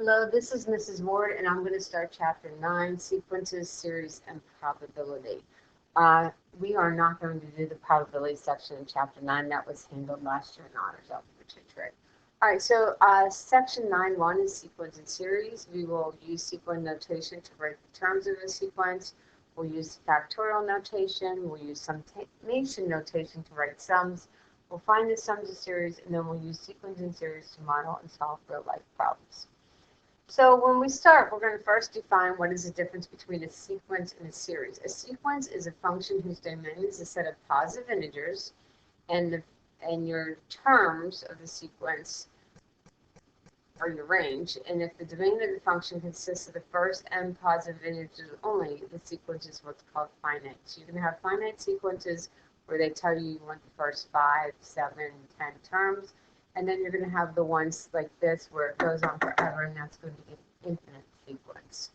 Hello, this is Mrs. Ward, and I'm going to start Chapter 9, Sequences, Series, and Probability. We are not going to do the probability section in Chapter 9. That was handled last year in Honors Algebra Trick. All right, so Section 9.1 is sequence and series. We will use sequence notation to write the terms of a sequence. We'll use factorial notation. We'll use summation notation to write sums. We'll find the sums of series, and then we'll use sequence and series to model and solve real-life problems. So when we start, we're going to first define what is the difference between a sequence and a series. A sequence is a function whose domain is a set of positive integers, and your terms of the sequence are your range. And if the domain of the function consists of the first n positive integers only, the sequence is what's called finite. So you're going to have finite sequences where they tell you want the first 5, 7, 10 terms. And then you're going to have the ones like this where it goes on forever, and that's going to be an infinite sequence.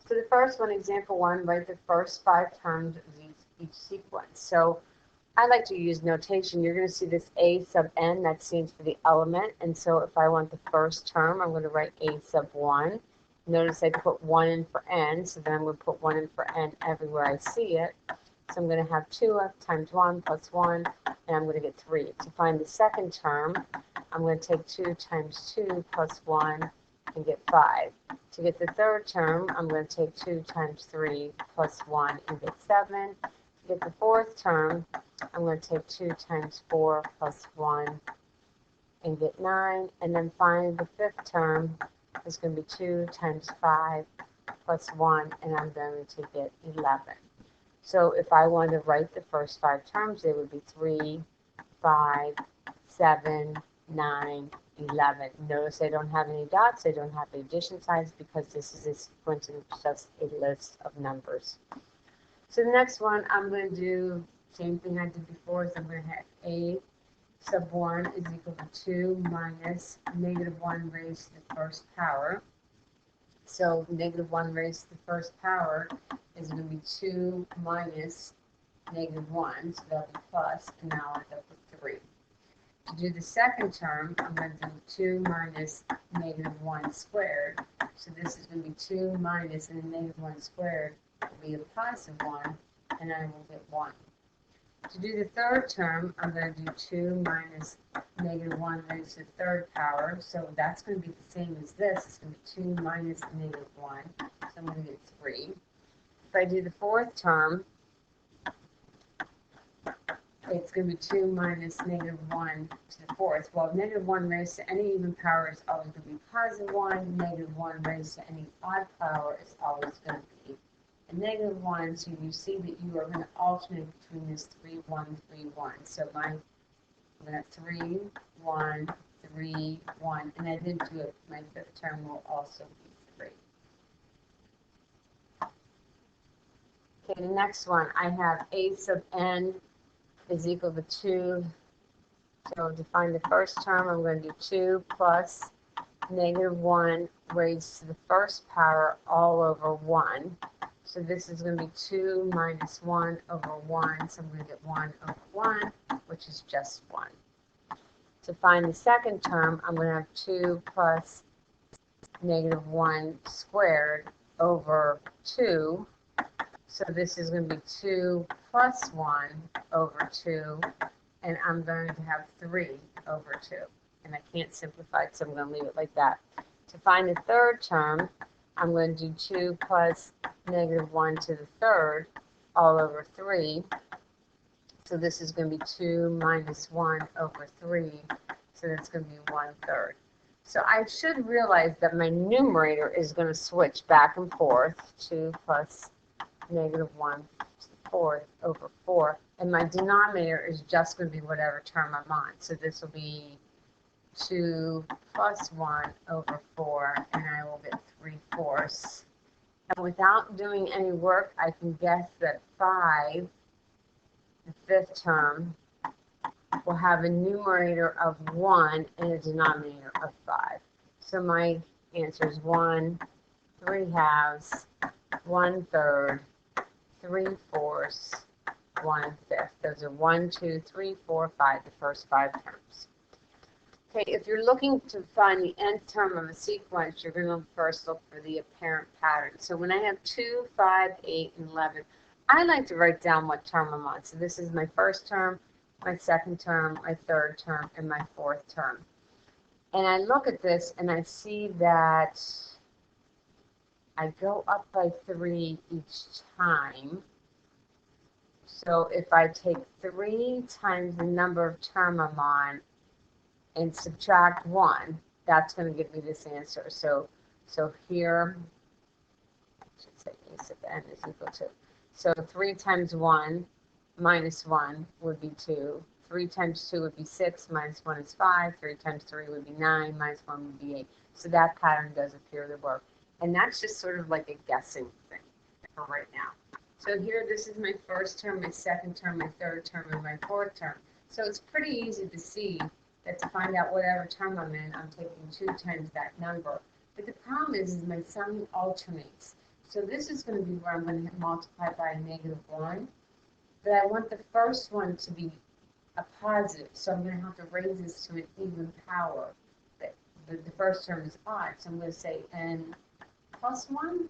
So the first one, example 1, write the first 5 terms of each sequence. So I like to use notation. You're going to see this a sub n, that stands for the element. And so if I want the first term, I'm going to write a sub 1. Notice I put 1 in for n, so then I'm going to put 1 in for n everywhere I see it. So I'm going to have 2 times 1 plus 1, and I'm going to get 3. To find the second term, I'm going to take 2 times 2 plus 1 and get 5. To get the third term, I'm going to take 2 times 3 plus 1 and get 7. To get the fourth term, I'm going to take 2 times 4 plus 1 and get 9. And then finally, the fifth term is going to be 2 times 5 plus 1, and I'm going to get 11. So if I wanted to write the first 5 terms, they would be 3, 5, 7, 9, 11. Notice I don't have any dots. I don't have the addition signs because this is a sequence and it's just a list of numbers. So the next one, I'm going to do the same thing I did before. So I'm going to have a sub 1 is equal to 2 minus negative 1 raised to the first power. So negative 1 raised to the first power is going to be 2 minus negative 1, so that'll be plus, and now I end up with 3. To do the second term, I'm going to do 2 minus negative 1 squared. So this is going to be 2 minus, and the negative 1 squared will be a positive 1, and I will get 1. To do the third term, I'm going to do 2 minus negative 1 raised to the third power. So that's going to be the same as this. It's going to be 2 minus negative 1. So I'm going to get 3. If I do the fourth term, it's going to be 2 minus negative 1 to the fourth. Well, negative 1 raised to any even power is always going to be positive 1. Negative 1 raised to any odd power is always going to be a negative 1. So you see that you are going to alternate between this 3, 1, 3, 1. So I'm going to have 3, 1, 3, 1. And I did do it. My fifth term will also be 3. Okay, the next one, I have a sub n is equal to 2. So to find the first term, I'm going to do 2 plus negative 1 raised to the first power all over 1. So this is going to be 2 minus 1 over 1. So I'm going to get 1 over 1, which is just 1. To find the second term, I'm going to have 2 plus negative 1 squared over 2. So this is going to be 2 plus 1 over 2, and I'm going to have 3 over 2. And I can't simplify it, so I'm going to leave it like that. To find the third term, I'm going to do 2 plus negative 1 to the third all over 3. So this is going to be 2 minus 1 over 3, so that's going to be 1/3. So I should realize that my numerator is going to switch back and forth, 2 plus negative 1 to the fourth over 4. And my denominator is just going to be whatever term I'm on. So this will be 2 plus 1 over 4, and I will get 3/4. And without doing any work, I can guess that 5, the fifth term, will have a numerator of 1 and a denominator of 5. So my answer is 1 3/2, 1/3, 3/4, 1/5. Those are 1, 2, 3, 4, 5, the first 5 terms. Okay, if you're looking to find the nth term of a sequence, you're going to first look for the apparent pattern. So when I have 2, 5, 8, and 11, I like to write down what term I'm on. So this is my first term, my second term, my third term, and my fourth term. And I look at this and I see that I go up by 3 each time. So if I take 3 times the number of term I'm on and subtract 1, that's going to give me this answer. So here, I should say a sub n is equal to, so 3 times 1 minus 1 would be 2. 3 times 2 would be 6, minus 1 is 5. 3 times 3 would be 9, minus 1 would be 8. So that pattern does appear to work. And that's just sort of like a guessing thing for right now. So here, this is my first term, my second term, my third term, and my fourth term. So it's pretty easy to see that to find out whatever term I'm in, I'm taking 2 times that number. But the problem is my sign alternates. So this is going to be where I'm going to multiply by a -1. But I want the first one to be a positive, so I'm going to have to raise this to an even power. The first term is odd, so I'm going to say n plus 1.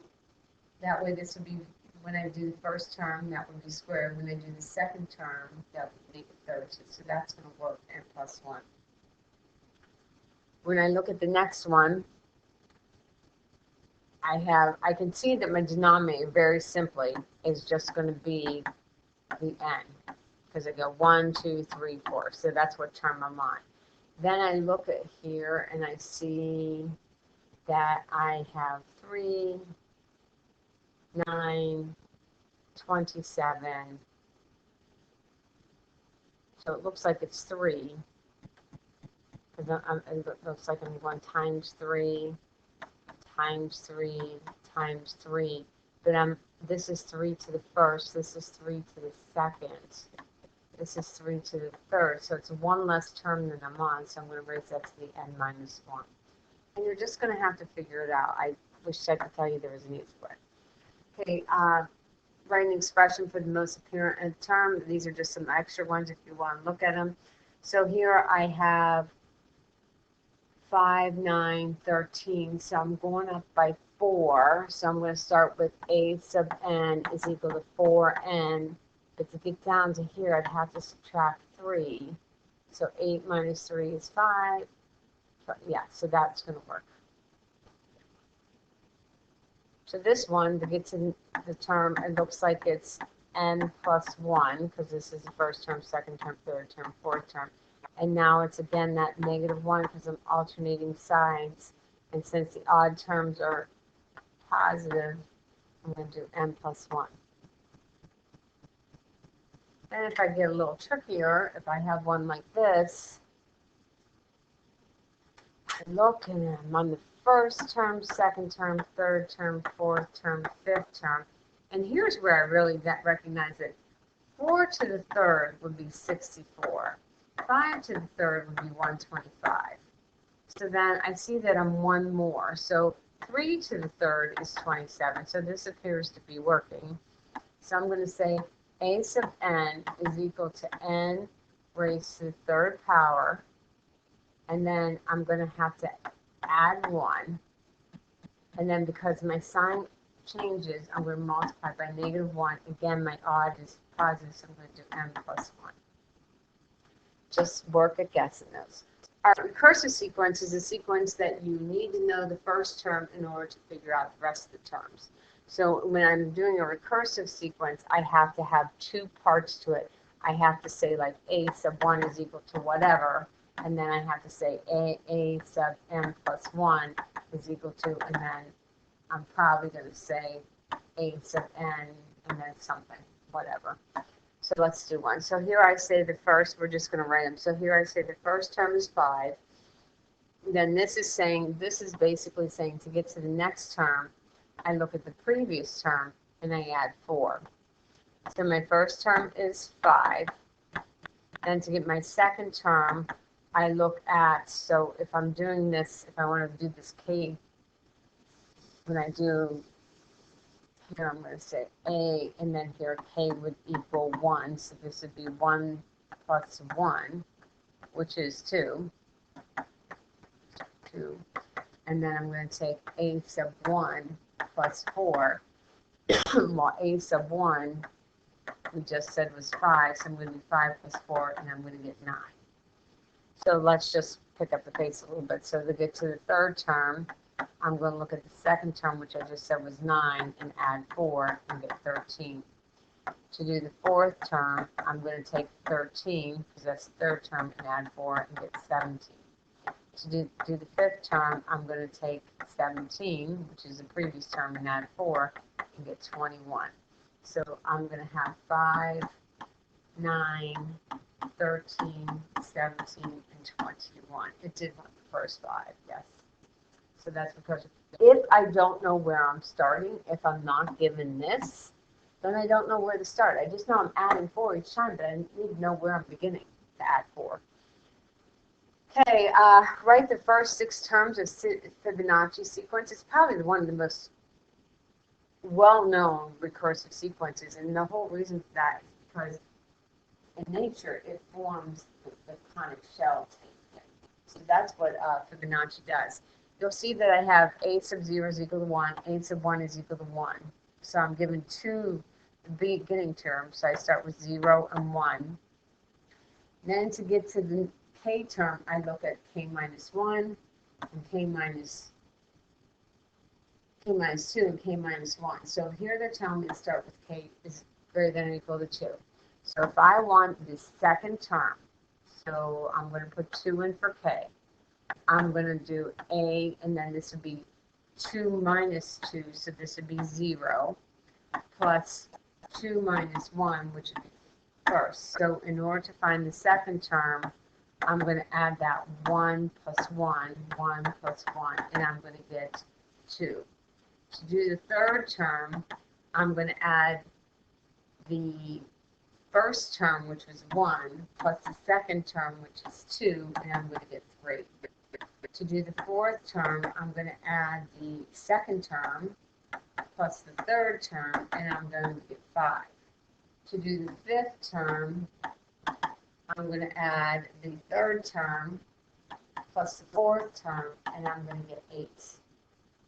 That way this would be, when I do the first term, that would be squared. When I do the second term, that would be -30. So that's going to work, n plus 1. When I look at the next one, I can see that my denominator very simply is just going to be the n, because I go 1, 2, 3, 4. So that's what term I'm on. Then I look at here and I see that I have 3, 9, 27. So it looks like it's 3. It looks like I'm going times 3, times 3, times 3. But this is 3 to the first, this is 3 to the second, this is 3 to the third. So it's 1 less term than I'm on, so I'm going to raise that to the n minus 1. And you're just going to have to figure it out. I wish I could tell you there was an easy way. Okay, write an expression for the most apparent term. These are just some extra ones if you want to look at them. So here I have 5, 9, 13. So I'm going up by 4. So I'm going to start with a sub n is equal to 4n. But to get down to here, I'd have to subtract 3. So 8 minus 3 is 5. Yeah, so that's going to work. So this one, to get to the term, it looks like it's n plus 1, because this is the first term, second term, third term, fourth term. And now it's again that -1 because I'm alternating sides. And since the odd terms are positive, I'm going to do n plus 1. And if I get a little trickier, if I have one like this, I look and I'm on the first term, second term, third term, fourth term, fifth term. And here's where I really recognize it. 4 to the third would be 64. 5 to the third would be 125. So then I see that I'm one more. So 3 to the third is 27. So this appears to be working. So I'm going to say a sub n is equal to n raised to the third power. And then I'm going to have to add 1. And then because my sign changes, I'm going to multiply by -1. Again, my odd is positive, so I'm going to do n plus 1. Just work at guessing those. Our recursive sequence is a sequence that you need to know the first term in order to figure out the rest of the terms. So when I'm doing a recursive sequence, I have to have 2 parts to it. I have to say like a sub 1 is equal to whatever, and then I have to say a sub n plus 1 is equal to, and then I'm probably going to say a sub n and then something, whatever. So let's do one. So here I say the first, we're just going to write them. So here I say the first term is 5. Then this is basically saying to get to the next term, I look at the previous term and I add 4. So my first term is 5. Then to get my second term, I look at, so if I'm doing this, if I want to do this k, when I do, here I'm going to say a, and then here k would equal 1. So this would be 1 plus 1, which is 2. 2. And then I'm going to take a sub 1 plus 4. Well, a sub 1 we just said was 5, so I'm going to do 5 plus 4, and I'm going to get 9. So let's just pick up the pace a little bit. So to get to the third term, I'm going to look at the second term, which I just said was 9, and add 4 and get 13. To do the fourth term, I'm going to take 13, because that's the third term, and add 4 and get 17. To do the fifth term, I'm going to take 17, which is the previous term, and add 4 and get 21. So I'm going to have 5, 9, 13, 17, and 21. It did want the first 5, yes. So that's because if I don't know where I'm starting, if I'm not given this, then I don't know where to start. I just know I'm adding 4 each time, but I need to know where I'm beginning to add 4. Okay, write the first 6 terms of Fibonacci sequence. It's probably one of the most well-known recursive sequences, and the whole reason for that is because in nature it forms the conic shell thing. So that's what Fibonacci does. You'll see that I have a sub 0 is equal to 1, a sub 1 is equal to 1. So I'm given 2 beginning terms, so I start with 0 and 1. Then to get to the k term, I look at k minus 1 and k minus 2 and k minus 1. So here they're telling me to start with k is greater than or equal to 2. So if I want the second term, so I'm going to put 2 in for k. I'm going to do a, and then this would be 2 minus 2, so this would be 0, plus 2 minus 1, which would be first. So in order to find the second term, I'm going to add that 1 plus 1, 1 plus 1, and I'm going to get 2. To do the third term, I'm going to add the first term, which was 1, plus the second term, which is 2, and I'm going to get 3. To do the fourth term, I'm going to add the second term, plus the third term, and I'm going to get 5. To do the fifth term, I'm going to add the third term, plus the fourth term, and I'm going to get 8.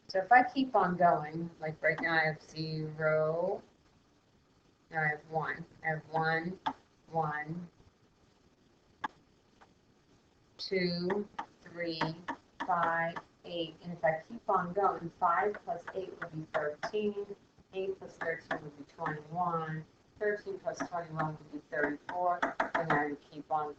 So if I keep on going, like right now I have 0, now I have 1. I have 1, 1, 2, 3, 5, 8. And if I keep on going, 5 plus 8 would be 13. 8 plus 13 would be 21. 13 plus 21 would be 34. And I would keep on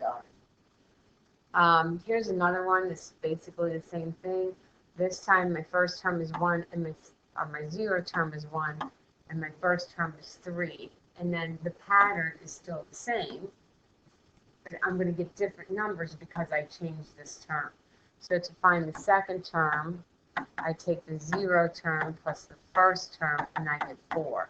going. Here's another one that's basically the same thing. This time my first term is 1, and my 0 term is 1, and my first term is 3. And then the pattern is still the same. But I'm going to get different numbers because I changed this term. So to find the second term, I take the 0 term plus the first term, and I get 4.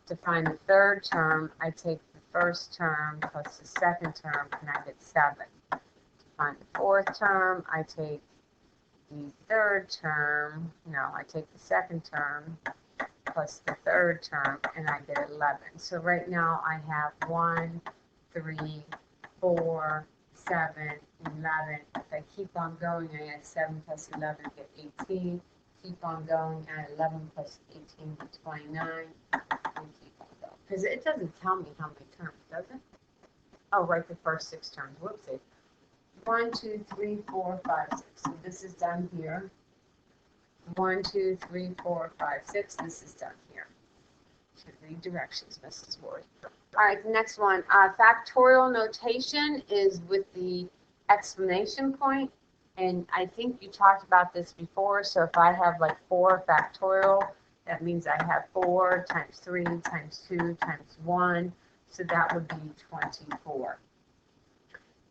To find the third term, I take the first term plus the second term, and I get 7. To find the fourth term, I take the third term, no, I take the second term plus the third term, and I get 11. So right now I have 1, 3, 4, 7, 11. If I keep on going, I add 7 plus 11, get 18. Keep on going, add 11 plus 18, get 29. And keep on going. Because it doesn't tell me how many terms, does it? Oh, right, the first 6 terms. Whoopsie. 1, 2, 3, 4, 5, 6. So this is done here. 1, 2, 3, 4, 5, 6. This is done here. Should read directions, Mrs. Ward. All right, the next one. Factorial notation is with the exclamation point. And I think you talked about this before. So if I have like 4 factorial, that means I have 4 times 3 times 2 times 1. So that would be 24.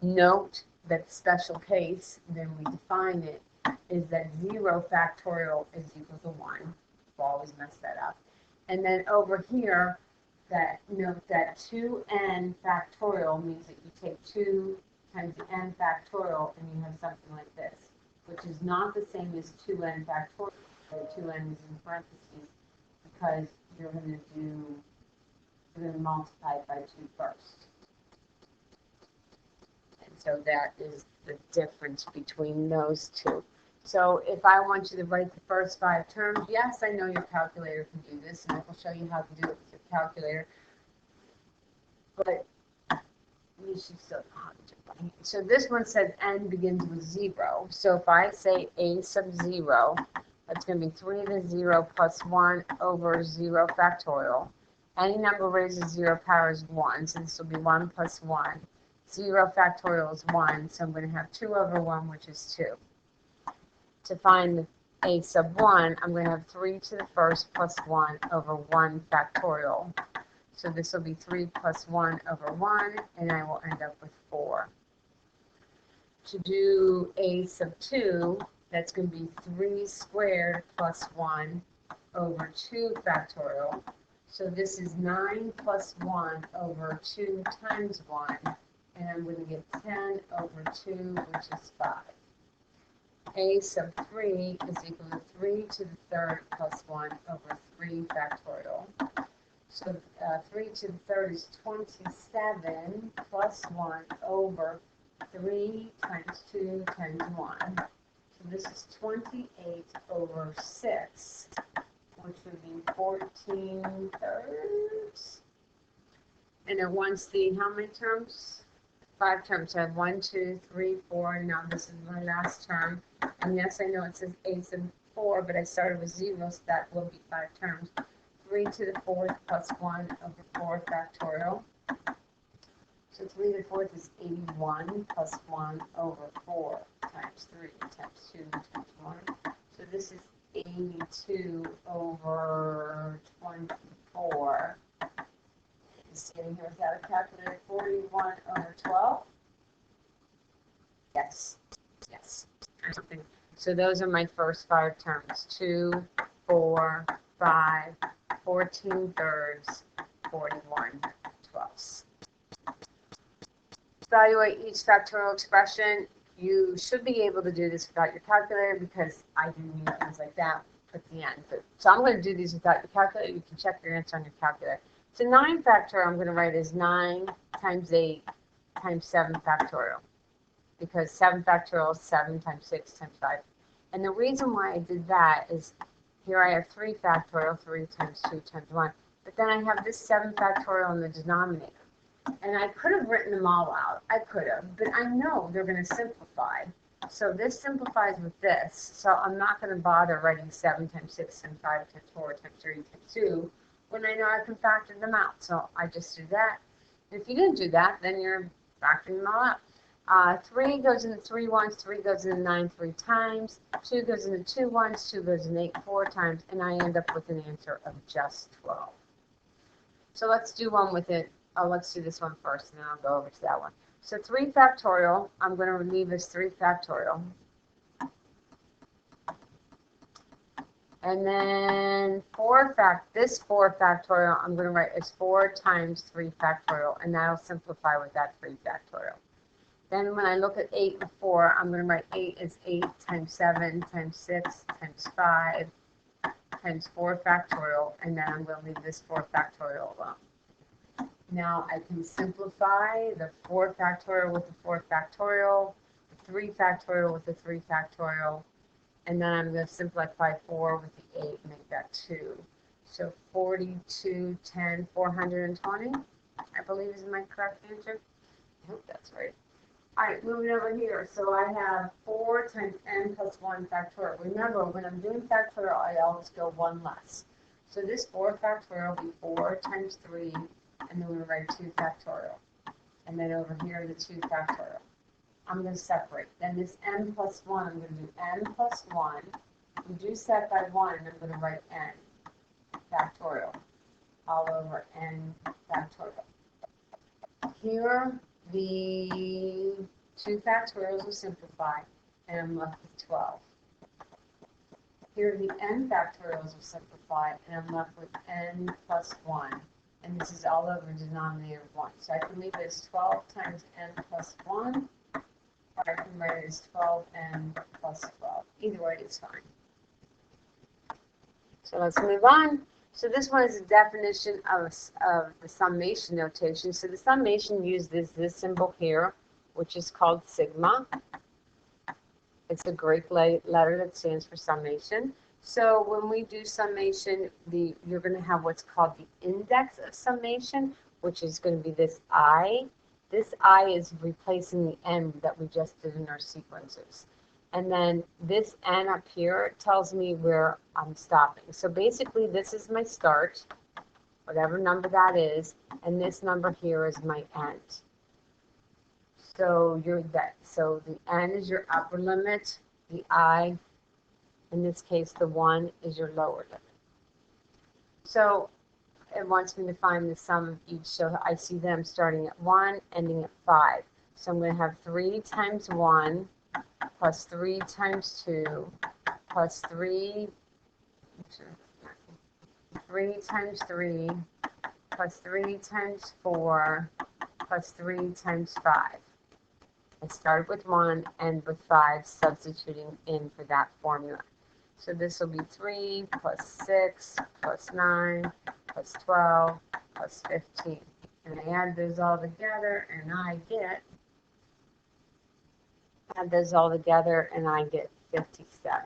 Note that special case, then we define it, is that 0 factorial is equal to 1. We'll always mess that up. And then over here, that note that 2n factorial means that you take 2 times the n factorial and you have something like this, which is not the same as 2n factorial. So 2n is in parentheses because you're going to multiply it by 2 first. So that is the difference between those two. So if I want you to write the first 5 terms, yes, I know your calculator can do this, and I will show you how to do it with your calculator. But you should still know how to do it. So this one says n begins with 0. So if I say a sub 0, that's going to be 3 to the 0 plus 1 over 0 factorial. Any number raised to 0 power is 1, so this will be 1 plus 1. 0 factorial is 1, so I'm going to have 2 over 1, which is 2. To find a sub 1, I'm going to have 3 to the first plus 1 over 1 factorial. So this will be 3 plus 1 over 1, and I will end up with 4. To do a sub 2, that's going to be 3 squared plus 1 over 2 factorial. So this is 9 plus 1 over 2 times 1, and I'm going to get 10 over 2, which is 5. A sub 3 is equal to 3 to the third plus 1 over 3 factorial. So 3 to the third is 27 plus 1 over 3 times 2 times 1. So this is 28 over 6, which would be 14 thirds. And it wants the, how many terms? 5 terms. So I have 1, 2, 3, 4. Now this is my last term. And yes, I know it says a sub 4, but I started with 0, so that will be 5 terms. 3 to the fourth plus 1 over 4 factorial. So 3 to the fourth is 81 plus 1 over 4 times 3 times 2 times 1. So this is 82 over 24. Sitting here without a calculator, 41 over 12. Yes, yes. So those are my first 5 terms. 2, 4, 5, 14 thirds, 41 twelfths. Evaluate each factorial expression. You should be able to do this without your calculator because I do need things like that at the end. So I'm going to do these without your calculator. You can check your answer on your calculator. So 9 factorial I'm going to write is 9 times 8 times 7 factorial, because 7 factorial is 7 times 6 times 5. And the reason why I did that is here I have 3 factorial, 3 times 2 times 1. But then I have this 7 factorial in the denominator. And I could have written them all out. I could have. But I know they're going to simplify. So this simplifies with this. So I'm not going to bother writing 7 times 6 times 5 times 4 times 3 times 2 when I know I can factor them out. So I just do that. If you didn't do that, then you're factoring them all out. 3 goes into 3 ones, 3 goes into 9 3 times, 2 goes into 2 ones, 2 goes into 8 4 times, and I end up with an answer of just 12. So let's do one with it. Oh, let's do this one first, and then I'll go over to that one. So 3 factorial, I'm going to leave as 3 factorial. And then this 4 factorial, I'm going to write as 4 times 3 factorial, and that'll simplify with that 3 factorial. Then when I look at 8 and 4, I'm going to write 8 as 8 times 7 times 6 times 5 times 4 factorial, and then I'm going to leave this 4 factorial alone. Now I can simplify the 4 factorial with the 4 factorial, the 3 factorial with the 3 factorial, and then I'm going to simplify 4 with the 8 and make that 2. So 42, 10, 420, I believe is my correct answer. I hope that's right. All right, moving over here. So I have 4 times n plus 1 factorial. Remember, when I'm doing factorial, I always go 1 less. So this 4 factorial will be 4 times 3, and then we write 2 factorial. And then over here, the 2 factorial. I'm going to separate. Then this n plus 1, I'm going to do n plus 1. Reduce that by 1, and I'm going to write n factorial all over n factorial. Here, the 2 factorials will simplify, and I'm left with 12. Here, the n factorials will simplify, and I'm left with n plus 1. And this is all over denominator of 1. So I can leave it as 12 times n plus 1. Or I can write it as 12n plus 12. Either way, it's fine. So let's move on. So this one is a definition of the summation notation. So the summation uses this symbol here, which is called sigma. It's a Greek letter that stands for summation. So when we do summation, you're going to have what's called the index of summation, which is going to be this I. This I is replacing the N that we just did in our sequences. And then this N up here tells me where I'm stopping. So basically, this is my start, whatever number that is, and this number here is my end. So so the N is your upper limit, the I, in this case, the 1 is your lower limit. So it wants me to find the sum of each. So I see them starting at 1, ending at 5. So I'm going to have 3 times 1 plus 3 times 2 plus 3 times 3 plus 3 times 4 plus 3 times 5. I started with 1 and with 5, substituting in for that formula. So this will be 3 plus 6 plus 9 plus 12 plus 15. And I add those all together and I get 57.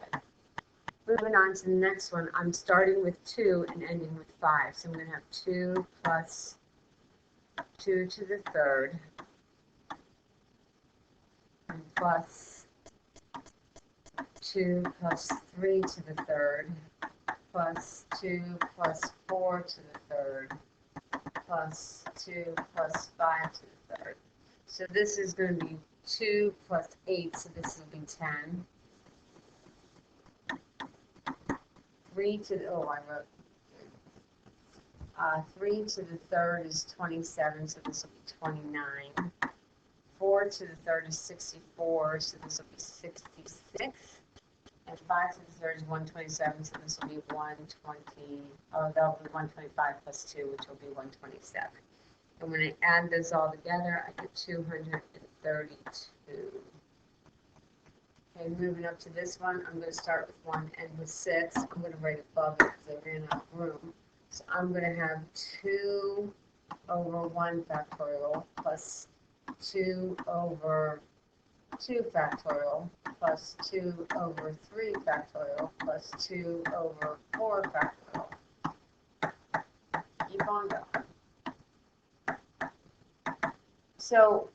Moving on to the next one, I'm starting with 2 and ending with 5. So I'm going to have 2 plus 2 to the third and plus 2 plus 3 to the third plus 2 plus 4 to the third plus 2 plus 5 to the third. So this is going to be 2 plus 8, so this will be 10. 3 to the, 3 to the third is 27, so this will be 29. 4 to the third is 64, so this will be 66. And 5 to the third is 127, so this will be 120. Oh, that'll be 125 plus 2, which will be 127. And when I add this all together, I get 232. Okay, moving up to this one, I'm going to start with 1 and with 6. I'm going to write above it because I ran out of room. So I'm going to have 2 over 1 factorial plus 2 over 2 factorial plus 2 over 3 factorial plus 2 over 4 factorial. Keep on going. So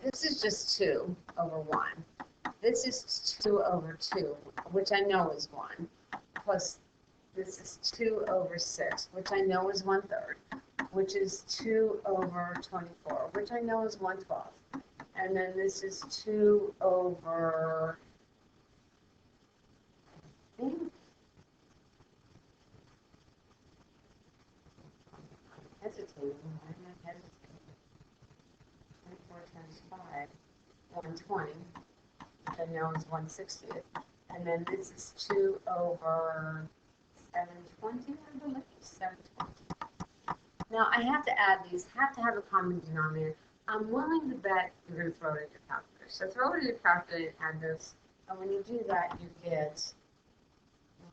this is just 2 over 1. This is 2 over 2, which I know is 1, plus this is 2 over 6, which I know is 1/3, which is 2 over 24, which I know is 1/12. And then this is 2 over, I think, hesitating, I'm not hesitating. 24 times 5, 120. I know is 1/60th, and then this is 2 over 720, I believe, 720. Now I have to add these, have to have a common denominator. I'm willing to bet you're going to throw it in your calculator. So throw it in your calculator and add this, and when you do that, you get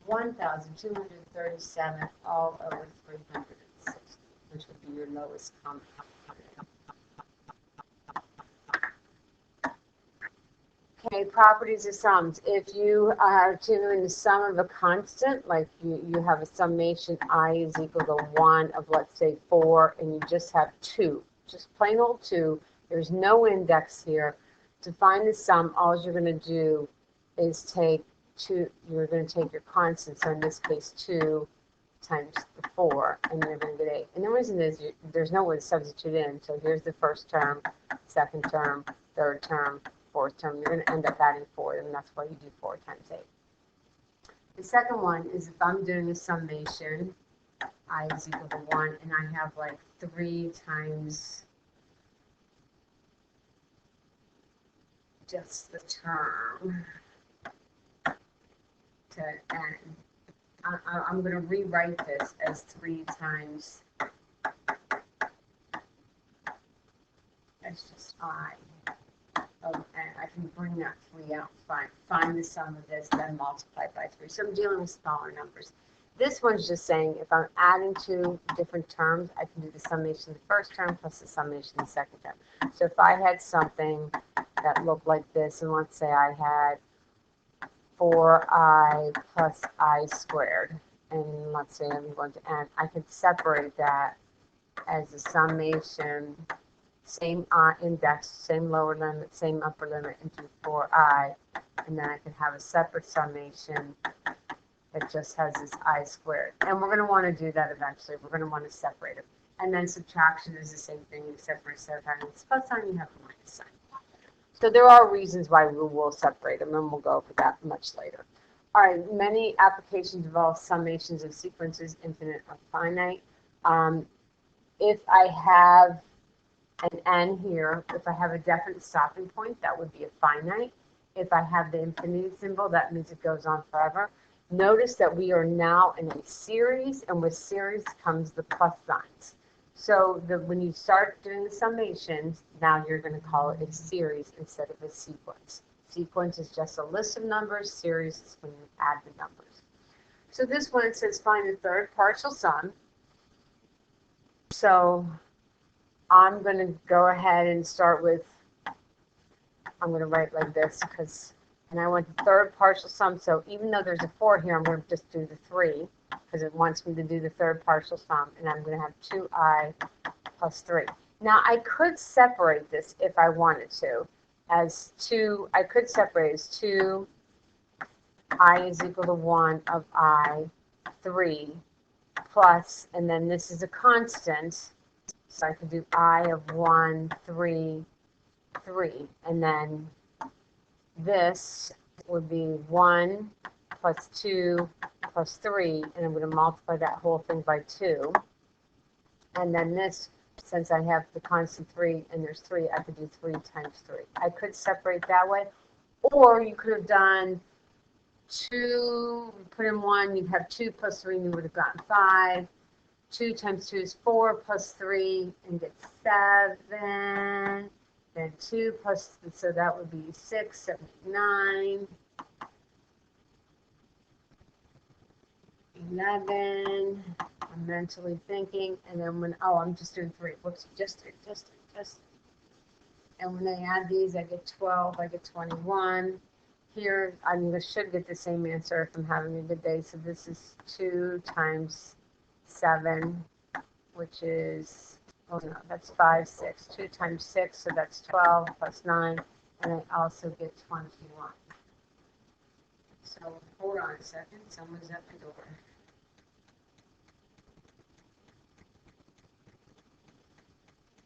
1,237 all over 360, which would be your lowest common denominator. Okay, properties of sums. If you are doing the sum of a constant, like you have a summation I is equal to 1 of, let's say, 4, and you just have 2, just plain old 2, there's no index here. To find the sum, all you're going to do is take 2, you're going to take your constant, so in this case 2 times the 4, and you're going to get 8. And the reason is there's no way to substitute in, so here's the first term, second term, third term, fourth term, you're going to end up adding 4, and that's why you do 4 times 8. The second one is if I'm doing a summation, I is equal to 1, and I have like 3 times just the term to n. I'm going to rewrite this as 3 times, that's just I. And I can bring that 3 out, find the sum of this, then multiply by 3. So I'm dealing with smaller numbers. This one's just saying if I'm adding 2 different terms, I can do the summation of the first term plus the summation of the second term. So if I had something that look like this, and let's say I had 4i plus I squared, and let's say I'm going to end, I could separate that as a summation, same index, same lower limit, same upper limit into 4i, and then I could have a separate summation that just has this I squared. And we're going to want to do that eventually. We're going to want to separate it. And then subtraction is the same thing, except for instead of having this plus sign, you have a minus sign. So there are reasons why we will separate them, and we'll go over that much later. All right, many applications involve summations of sequences, infinite or finite. If I have an n here, if I have a definite stopping point, that would be a finite. If I have the infinity symbol, that means it goes on forever. Notice that we are now in a series, and with series comes the plus signs. So when you start doing the summations, now you're going to call it a series instead of a sequence. Sequence is just a list of numbers. Series is when you add the numbers. So this one, it says find the third partial sum. So I'm going to go ahead and start with, I'm going to write like this because, and I want the third partial sum. So even though there's a 4 here, I'm going to just do the 3 because it wants me to do the third partial sum. And I'm going to have 2i plus 3. Now I could separate this if I wanted to as 2, I could separate as 2 I is equal to 1 of I, 3 plus, and then this is a constant. So I could do I of 1, 3, 3. And then this would be 1 plus 2 plus 3. And I'm going to multiply that whole thing by 2. And then this, since I have the constant 3 and there's 3, I could do 3 times 3. I could separate that way. Or you could have done 2, put in 1, you'd have 2 plus 3, and you would have gotten 5. 2 times 2 is 4 plus 3 and get 7. Then 2 plus, so that would be 6, 7, 9, 11. I'm mentally thinking, and then when, oh, I'm just doing 3. Whoops, just 3. And when I add these, I get 12, I get 21. Here, I should get the same answer if I'm having a good day. So this is 2 times 7, which is, oh no, that's 5, 6. 2 times 6, so that's 12 plus 9, and I also get 21. So hold on a second, someone's at the door.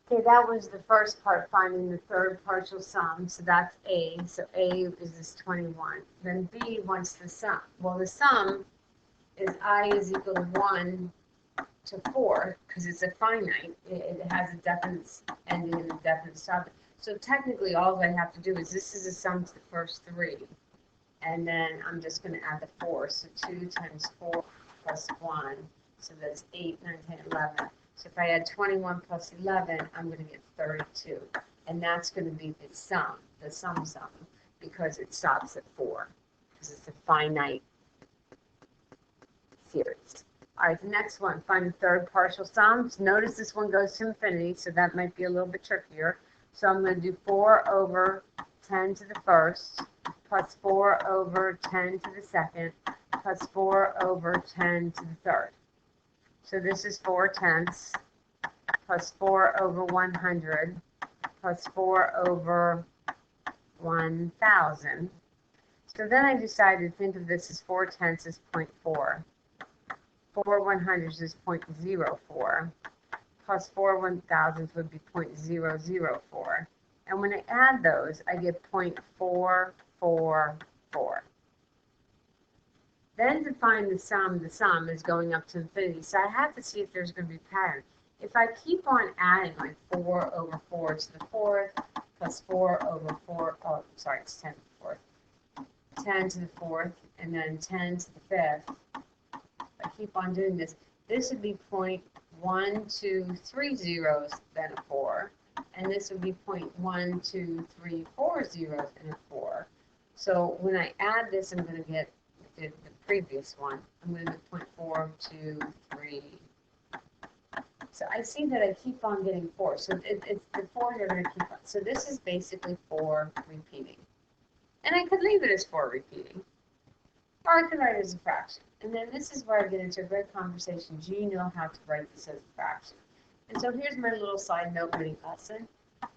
Okay, that was the first part, finding the third partial sum. So that's A. So A is this 21. Then B wants the sum. Well, the sum is I is equal to 1 to 4 because it's a finite. It has a definite ending and a definite stopping. So technically, all I have to do is this is a sum to the first 3. And then I'm just going to add the 4. So 2 times 4 plus 1. So that's 8, 9, 10, 11. So if I add 21 plus 11, I'm going to get 32. And that's going to be the sum, because it stops at 4. Because it's a finite series. All right, the next one, find the third partial sums. Notice this one goes to infinity, so that might be a little bit trickier. So I'm going to do 4 over 10 to the first, plus 4 over 10 to the second, plus 4 over 10 to the third. So this is 4/10 plus 4 over 100 plus 4 over 1,000. So then I decided to think of this as 4/10 as 0.4. 4 100s is 0.04. Plus 4 1,000s would be 0.004. And when I add those, I get 0.444. Then to find the sum is going up to infinity. So I have to see if there's going to be a pattern. If I keep on adding like 4 over 4 to the fourth, plus 4 over 4, oh, sorry, it's 10 to the fourth, 10 to the fourth, and then 10 to the fifth. I keep on doing this. This would be 0.1230 then a 4, and this would be 0.1234 and a 4. So when I add this, I'm going to get the previous one. I'm going to get 0.423 So I see that I keep on getting 4. So it's the 4s are going to keep on. So this is basically 4 repeating. And I could leave it as 4 repeating. Or I could write it as a fraction. And then this is where I get into a great conversation. Do you know how to write this as a fraction? And so here's my little side note reading lesson.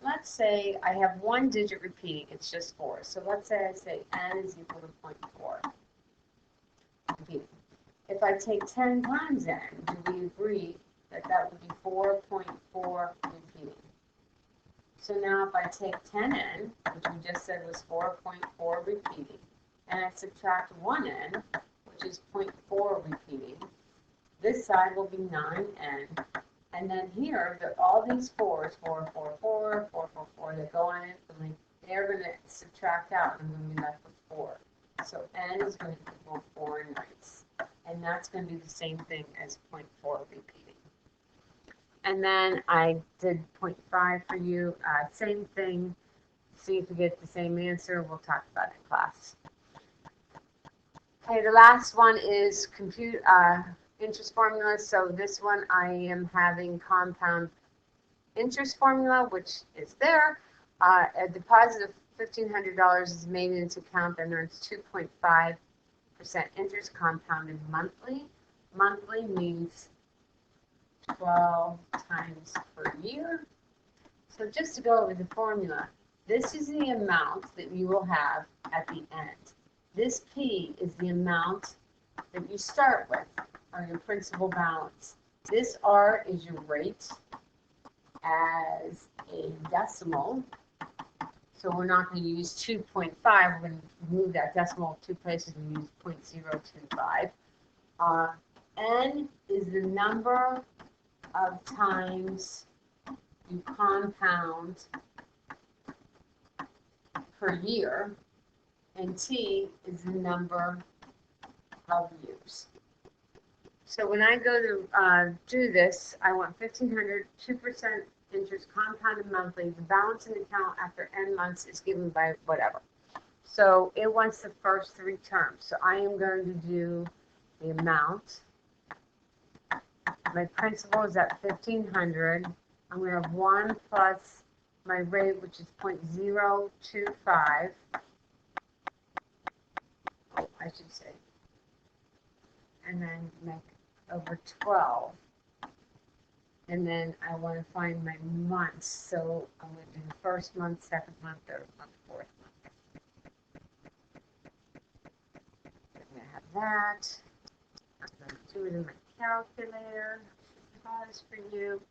Let's say I have 1 digit repeating. It's just 4. So let's say I say n is equal to 0.4 repeating. If I take 10 times n, do we agree that that would be 4.4 repeating? So now if I take 10n, which we just said was 4.4 repeating, and I subtract 1n, which is 0.4 repeating, this side will be 9n. And then here, all these 4s, 4, 4, 4, 4, 4, 4, they go on infinitely. They're going to subtract out, and I'm going to be left with 4. So n is going to equal 4/9. And that's going to do the same thing as 0.4 repeating. And then I did 0.5 for you. Same thing. See if you get the same answer. We'll talk about it in class. Okay, the last one is compute interest formula. So this one I am having compound interest formula, which is there. A deposit of $1,500 is made into account and earns 2.5% interest compounded monthly. Monthly means 12 times per year. So just to go over the formula, this is the amount that you will have at the end. This P is the amount that you start with, or your principal balance. This R is your rate as a decimal. So we're not going to use 2.5. We're going to move that decimal 2 places and use 0.025. N is the number of times you compound per year, and T is the number of years. So when I go to do this, I want 1,500, 2% interest compounded monthly. The balance in the account after n months is given by whatever. So it wants the first 3 terms. So I am going to do the amount. My principal is at 1,500. I'm going to have 1 plus my rate, which is 0.025. I should say. And then make over 12. And then I want to find my months. So I'm going to do the first month, second month, third month, fourth month. I'm going to have that. I'm going to do it in my calculator. Pause for you.